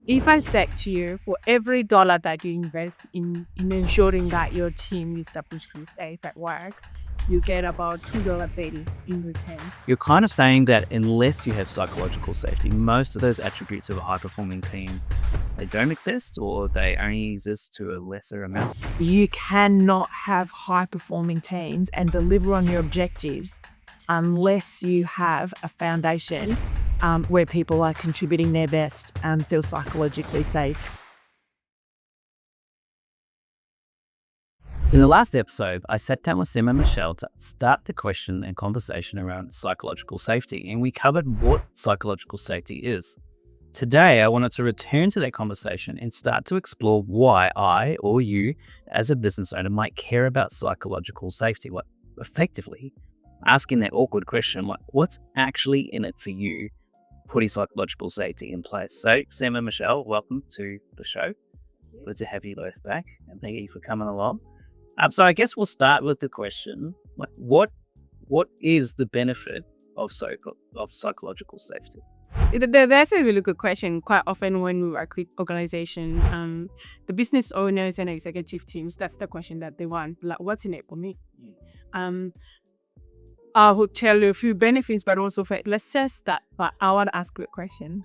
If I said to you, for every dollar that you invest in ensuring that your team is sufficiently safe at work, you get about $2.30 in return. You're kind of saying that unless you have psychological safety, most of those attributes of a high-performing team, they don't exist, or they only exist to a lesser amount. You cannot have high-performing teams and deliver on your objectives unless you have a foundation where people are contributing their best and feel psychologically safe. In the last episode, I sat down with Sem and Michelle to start the question and conversation around psychological safety, and we covered what psychological safety is. Today, I wanted to return to that conversation and start to explore why I or you, as a business owner, might care about psychological safety. Effectively, asking that awkward question, what's actually in it for you, putting psychological safety in place? So, Sem and Michelle, welcome to the show. Good to have you both back, and thank you for coming along. So I guess we'll start with the question, what is the benefit of psychological safety? That's a really good question. Quite often when we work with organizations, the business owners and executive teams, that's the question that they want. Like, what's in it for me? I will tell you a few benefits, but also let's just start. But I want to ask you a question.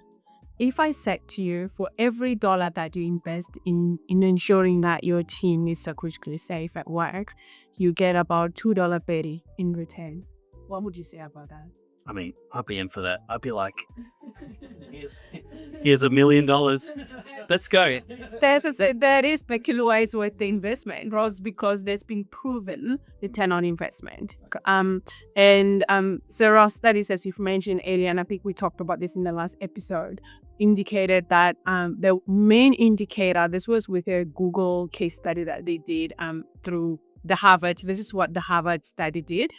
If I said to you, for every dollar that you invest in ensuring that your team is psychologically safe at work, you get about $2.30 in return. What would you say about that? I mean, I'd be in for that. I'd be like, here's $1 million. Let's go. That is speculate with the investment, Ross, because there's been proven return on investment. Several studies, as you've mentioned earlier, and I think we talked about this in the last episode, indicated that the main indicator, this was with a Google case study that they did through the Harvard. This is what the Harvard study did.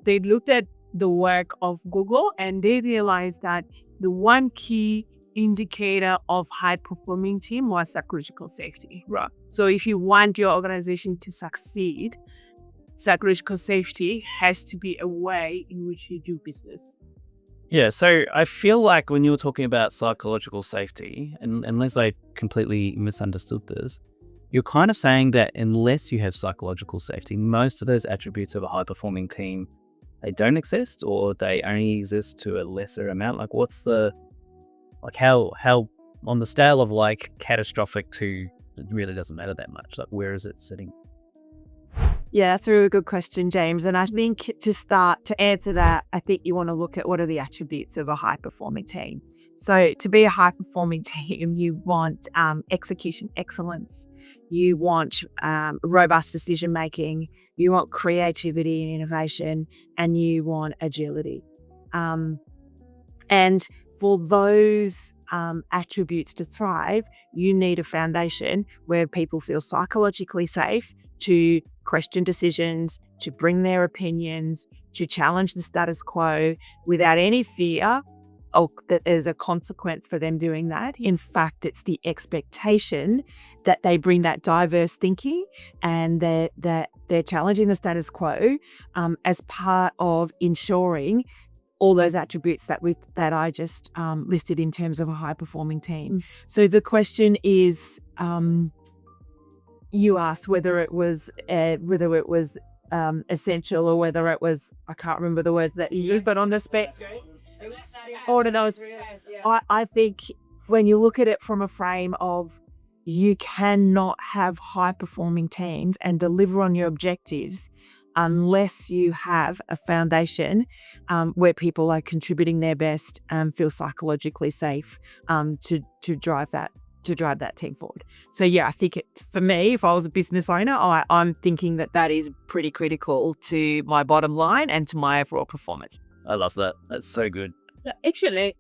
They looked at the work of Google, and they realized that the one key indicator of high-performing team was psychological safety. Right. So if you want your organization to succeed, psychological safety has to be a way in which you do business. Yeah, so I feel like when you were talking about psychological safety, and unless I completely misunderstood this, you're kind of saying that unless you have psychological safety, most of those attributes of a high-performing team, they don't exist, or they only exist to a lesser amount. Like, what's the, like, how on the scale of like catastrophic to it really doesn't matter that much? Like, where is it sitting? Yeah, that's a really good question, James. And I think to answer that, I think you want to look at what are the attributes of a high-performing team. So to be a high-performing team, you want execution excellence, you want robust decision-making, you want creativity and innovation, and you want agility. And for those attributes to thrive, you need a foundation where people feel psychologically safe to question decisions, to bring their opinions, to challenge the status quo without any fear that there's a consequence for them doing that. In fact, it's the expectation that they bring that diverse thinking and that they're challenging the status quo as part of ensuring all those attributes that I just listed in terms of a high-performing team. So the question is, you asked whether it was essential or whether it was, I can't remember the words that you used, but on the spec. I think when you look at it from a frame of you cannot have high-performing teams and deliver on your objectives unless you have a foundation where people are contributing their best and feel psychologically safe to drive that team forward. So yeah, I think for me, if I was a business owner, I'm thinking that is pretty critical to my bottom line and to my overall performance. I love that. That's so good. Actually,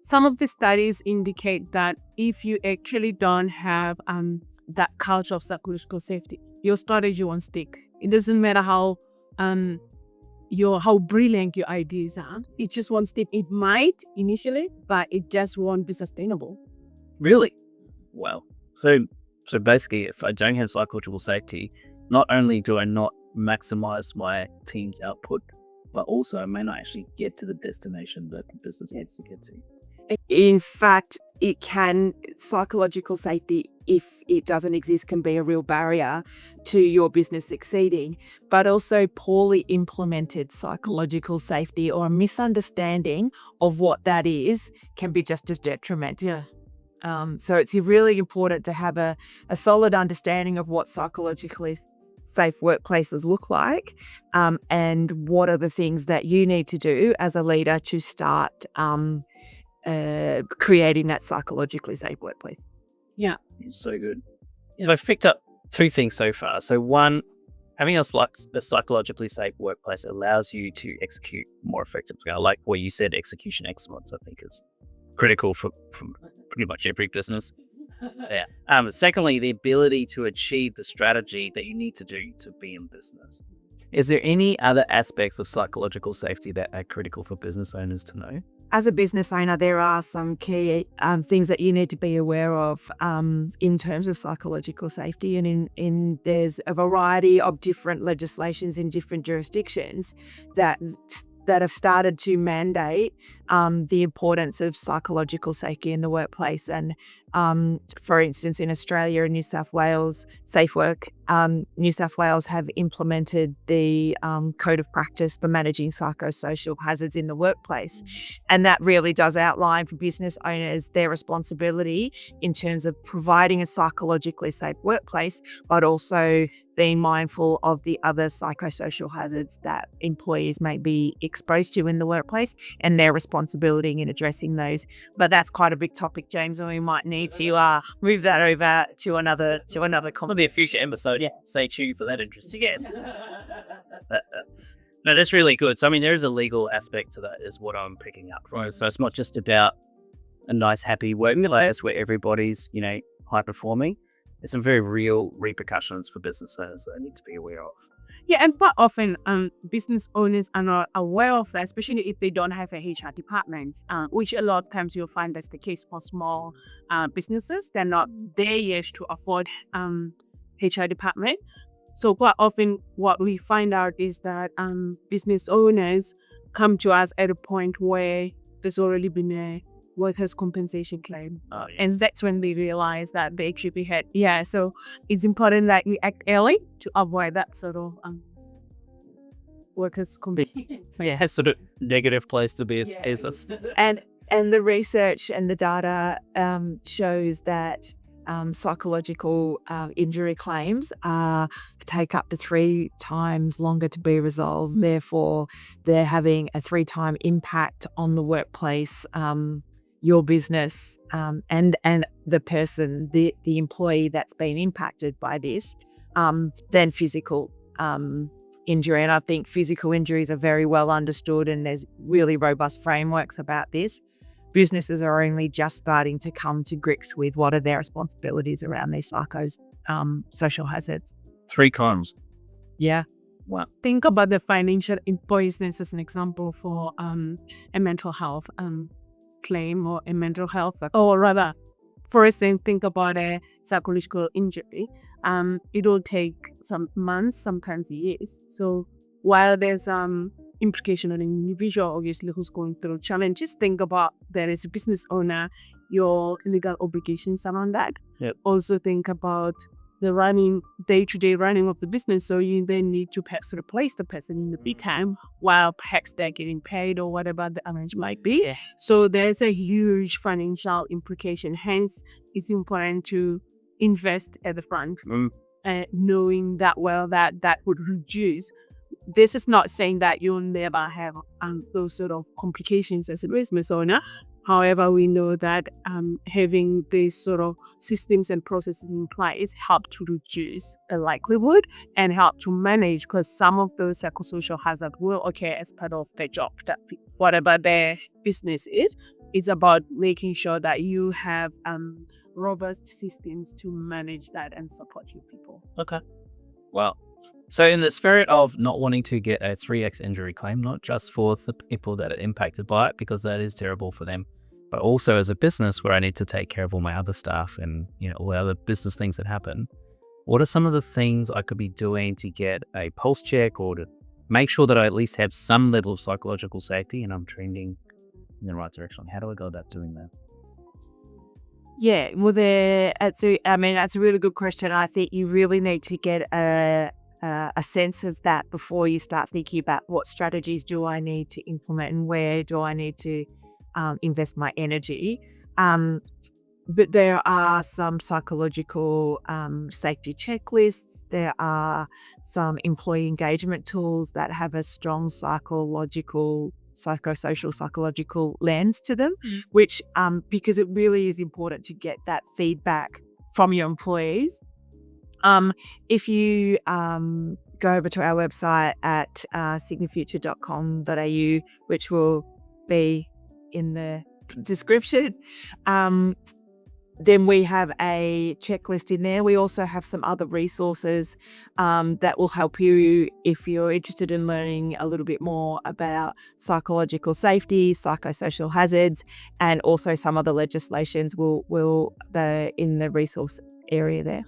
some of the studies indicate that if you actually don't have that culture of psychological safety, your strategy won't stick. It doesn't matter how brilliant your ideas are. It just won't stick. It might initially, but it just won't be sustainable. Really? Wow. So basically, if I don't have psychological safety, not only do I not maximize my team's output, but also I may not actually get to the destination that the business needs to get to. In fact, it can, psychological safety, if it doesn't exist, can be a real barrier to your business succeeding. But also, poorly implemented psychological safety or a misunderstanding of what that is can be just as detrimental. Yeah. So it's really important to have a solid understanding of what psychologically safe workplaces look like, and what are the things that you need to do as a leader to start creating that psychologically safe workplace. Yeah. So good. So I've picked up two things so far. So one, having a psychologically safe workplace allows you to execute more effectively. I like what you said, execution excellence, I think is critical for pretty much every business. Yeah. Secondly, the ability to achieve the strategy that you need to do to be in business. Is there any other aspects of psychological safety that are critical for business owners to know? As a business owner, there are some key things that you need to be aware of in terms of psychological safety, and in there's a variety of different legislations in different jurisdictions that have started to mandate the importance of psychological safety in the workplace. And for instance, in Australia and New South Wales, Safe Work, New South Wales have implemented the Code of Practice for managing psychosocial hazards in the workplace. And that really does outline for business owners their responsibility in terms of providing a psychologically safe workplace, but also being mindful of the other psychosocial hazards that employees may be exposed to in the workplace and their responsibility in addressing those. But that's quite a big topic, James, and we might need to move that over to another Probably a future episode. Yeah. Stay tuned for that interesting answer. No, that's really good. So, I mean, there is a legal aspect to that is what I'm picking up from. So it's not just about a nice, happy workplace where everybody's, high performing. There's some very real repercussions for business owners that I need to be aware of. Yeah, and quite often business owners are not aware of that, especially if they don't have a HR department, which a lot of times you'll find that's the case for small businesses. They're not there yet to afford HR department. So quite often what we find out is that business owners come to us at a point where there's already been a workers' compensation claim. Oh, yeah. And that's when they realize that they should be hit. Yeah, so it's important that we act early to avoid that sort of workers' compensation. Yeah, it's sort of negative place to be as us. And the research and the data shows that psychological injury claims take up to 3 times longer to be resolved. Therefore, they're having a 3-time impact on the workplace, your business, and the person, the employee that's been impacted by this, than physical injury. And I think physical injuries are very well understood, and there's really robust frameworks about this. Businesses are only just starting to come to grips with what are their responsibilities around these social hazards. 3 times. Yeah. Wow. Think about the financial invoices as an example for a mental health claim or a mental health, or rather, for instance, think about a psychological injury. It'll take some months, sometimes years. So while there's implication on an individual, obviously, who's going through challenges, think about there is a business owner, your legal obligations around that. Yep. Also think about the day-to-day running of the business. So you then need to perhaps replace the person in the meantime while perhaps they're getting paid or whatever the arrangement might be. Yeah. So there's a huge financial implication. Hence, it's important to invest at the front, knowing that that would reduce. This is not saying that you'll never have those sort of complications as a business owner. However, we know that having these sort of systems and processes in place help to reduce the likelihood and help to manage, because some of those psychosocial hazards will occur as part of their job, that whatever their business is. It's about making sure that you have robust systems to manage that and support your people. Okay. Well, so in the spirit of not wanting to get a 3x injury claim, not just for the people that are impacted by it, because that is terrible for them, but also as a business where I need to take care of all my other staff and all the other business things that happen, what are some of the things I could be doing to get a pulse check or to make sure that I at least have some level of psychological safety and I'm trending in the right direction? How do I go about doing that? Yeah, well, that's a really good question. I think you really need to get a sense of that before you start thinking about what strategies do I need to implement and where do I need to invest my energy. But there are some psychological safety checklists. There are some employee engagement tools that have a strong psychosocial, psychological lens to them, which because it really is important to get that feedback from your employees. If you go over to our website at signafuture.com.au, which will be in the description, then we have a checklist in there. We also have some other resources that will help you if you're interested in learning a little bit more about psychological safety, psychosocial hazards, and also some other legislations will in the resource area there.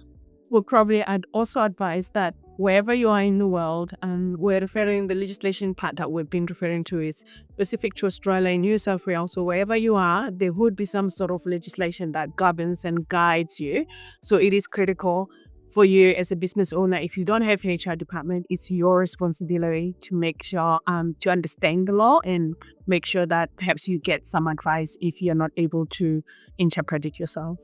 Well, probably I'd also advise that wherever you are in the world, and we're referring, the legislation part that we've been referring to is specific to Australia and New South Wales. So wherever you are, there would be some sort of legislation that governs and guides you. So it is critical for you as a business owner. If you don't have an HR department, it's your responsibility to make sure to understand the law and make sure that perhaps you get some advice if you're not able to interpret it yourself.